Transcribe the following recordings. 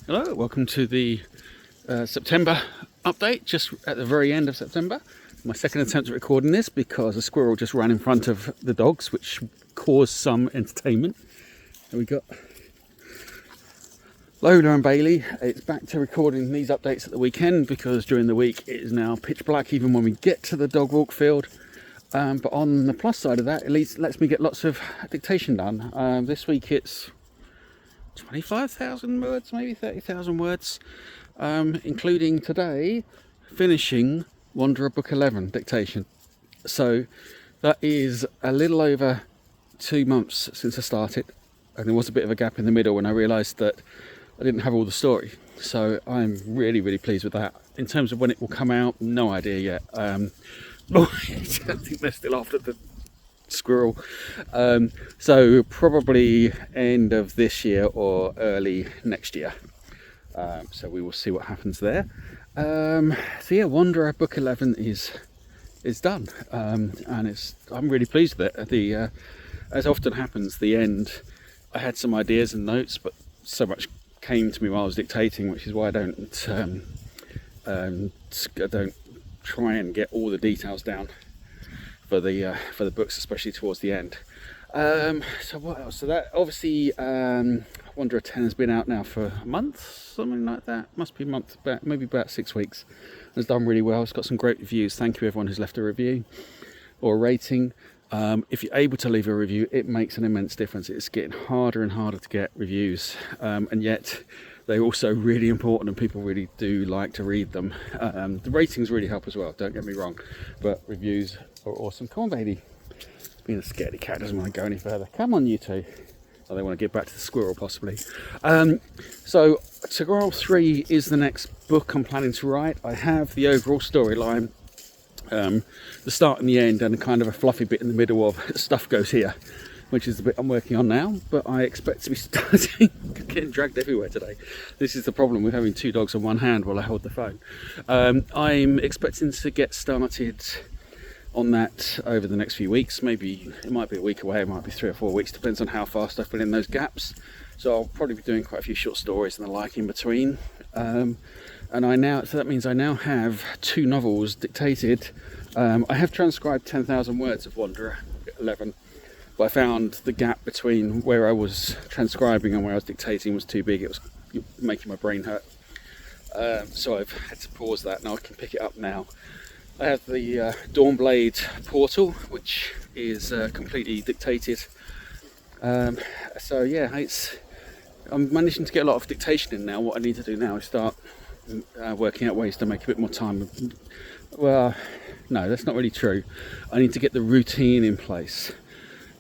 Hello, welcome to the September update, just at the very end of September. My second attempt at recording this because a squirrel just ran in front of the dogs, which caused some entertainment. And we got Lola and Bailey. It's back to recording these updates at the weekend because during the week it is now pitch black even when we get to the dog walk field. But on the plus side of that, at least it lets me get lots of dictation done. This week it's 25,000 words, maybe 30,000 words, including today finishing Wanderer Book 11 dictation. So that is a little over 2 months since I started, and there was a bit of a gap in the middle when I realised that I didn't have all the story. So I'm really pleased with that. In terms of when it will come out, no idea yet. I think they're still after the squirrel, so probably end of this year or early next year, so we will see what happens there. So yeah, Wanderer Book 11 is done, and I'm really pleased with it. As often happens, the end, I had some ideas and notes, but so much came to me while I was dictating, which is why I don't try and get all the details down for the books, especially towards the end. So what else? So that obviously Wanderer 10 has been out now for a month, something like that. Must be a month, maybe about 6 weeks. It's done really well. It's got some great reviews. Thank you everyone who's left a review or a rating. If you're able to leave a review, it makes an immense difference. It's getting harder and harder to get reviews, and yet they're also really important and people really do like to read them. The ratings really help as well, don't get me wrong, but reviews are awesome. Come on, baby. Being a scaredy cat doesn't want to go any further. Come on, you two. Oh, they want to get back to the squirrel, possibly. So, Squirrel 3 is the next book I'm planning to write. I have the overall storyline, the start and the end, and a kind of a fluffy bit in the middle of stuff goes here, which is the bit I'm working on now, but I expect to be starting getting dragged everywhere today. This is the problem with having 2 dogs on one hand while I hold the phone. I'm expecting to get started on that over the next few weeks. Maybe it might be a week away, it might be 3 or 4 weeks, depends on how fast I fill in those gaps. So I'll probably be doing quite a few short stories and the like in between. So that means I now have 2 novels dictated. I have transcribed 10,000 words of Wanderer 11. But I found the gap between where I was transcribing and where I was dictating was too big. It was making my brain hurt. So I've had to pause that. Now I can pick it up now. I have the Dawnblade portal, which is completely dictated. So yeah, I'm managing to get a lot of dictation in now. What I need to do now is start working out ways to make a bit more time. Well, no, that's not really true. I need to get the routine in place.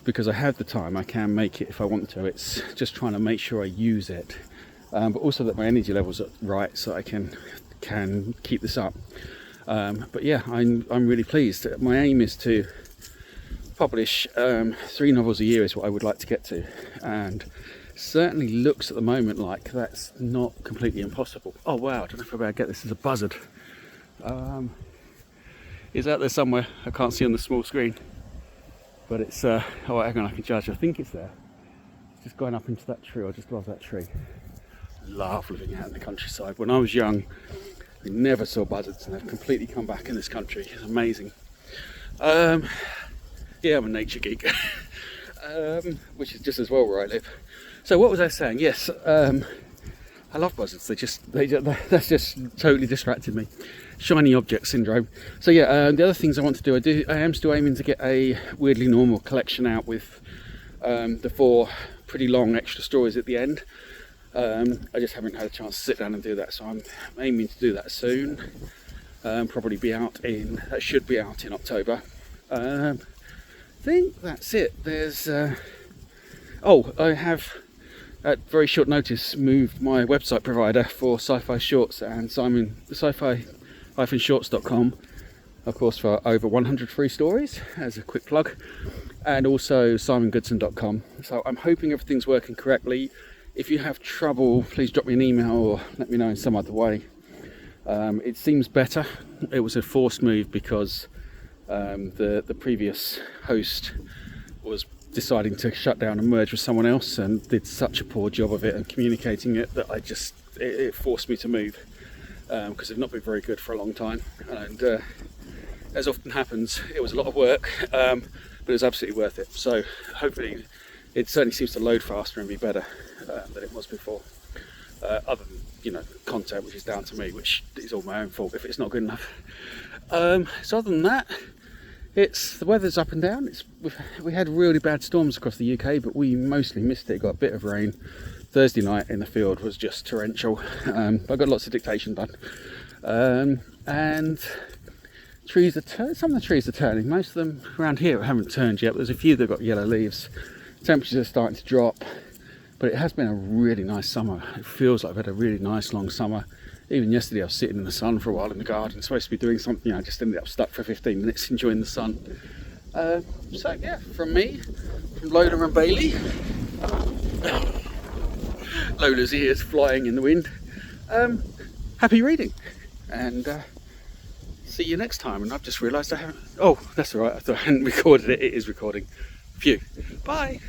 Because I have the time, I can make it if I want to. It's just trying to make sure I use it, but also that my energy levels are right, so I can keep this up. But yeah, I'm really pleased. My aim is to publish 3 novels a year is what I would like to get to, and certainly looks at the moment like that's not completely impossible. Oh wow, I don't know if I'm about to get this as a buzzard. It's out there somewhere. I can't see on the small screen. But it's, oh hang on, I can judge. I think it's there. It's just going up into that tree, or just above that tree. I love living out in the countryside. When I was young, we never saw buzzards, and they've completely come back in this country. It's amazing. Yeah, I'm a nature geek, which is just as well where I live. So what was I saying? Yes, I love buzzards. That's just totally distracted me. Shiny object syndrome. So yeah, the other things I want to do, I am still aiming to get a Weirdly Normal collection out with the 4 pretty long extra stories at the end. I just haven't had a chance to sit down and do that, so I'm aiming to do that soon. Probably be out that should be out in October. I think that's it. There's I have at very short notice moved my website provider for sci-fi shorts, and sci-fi-shorts.com, of course, for over 100 free stories as a quick plug, and also simongoodson.com. So I'm hoping everything's working correctly. If you have trouble, please drop me an email or let me know in some other way. It seems better. It was a forced move because the previous host was deciding to shut down and merge with someone else and did such a poor job of it and communicating it that I just it forced me to move, because they've not been very good for a long time, and as often happens, it was a lot of work, but it was absolutely worth it. So hopefully it certainly seems to load faster and be better than it was before, other than, you know, content, which is down to me, which is all my own fault if it's not good enough. So other than that, the weather's up and down. We had really bad storms across the UK, but we mostly missed it. Got a bit of rain. Thursday night in the field was just torrential. I got lots of dictation done, and trees are some of the trees are turning. Most of them around here haven't turned yet, but there's a few that got yellow leaves. Temperatures are starting to drop, but it has been a really nice summer. It feels like I've had a really nice long summer. Even yesterday I was sitting in the sun for a while in the garden, supposed to be doing something, I just ended up stuck for 15 minutes enjoying the sun. So yeah, from me, from Lola and Bailey, Lola's ears flying in the wind, happy reading, and see you next time. And I've just realised I haven't, oh that's alright, I thought I hadn't recorded it. It is recording. Phew. Bye.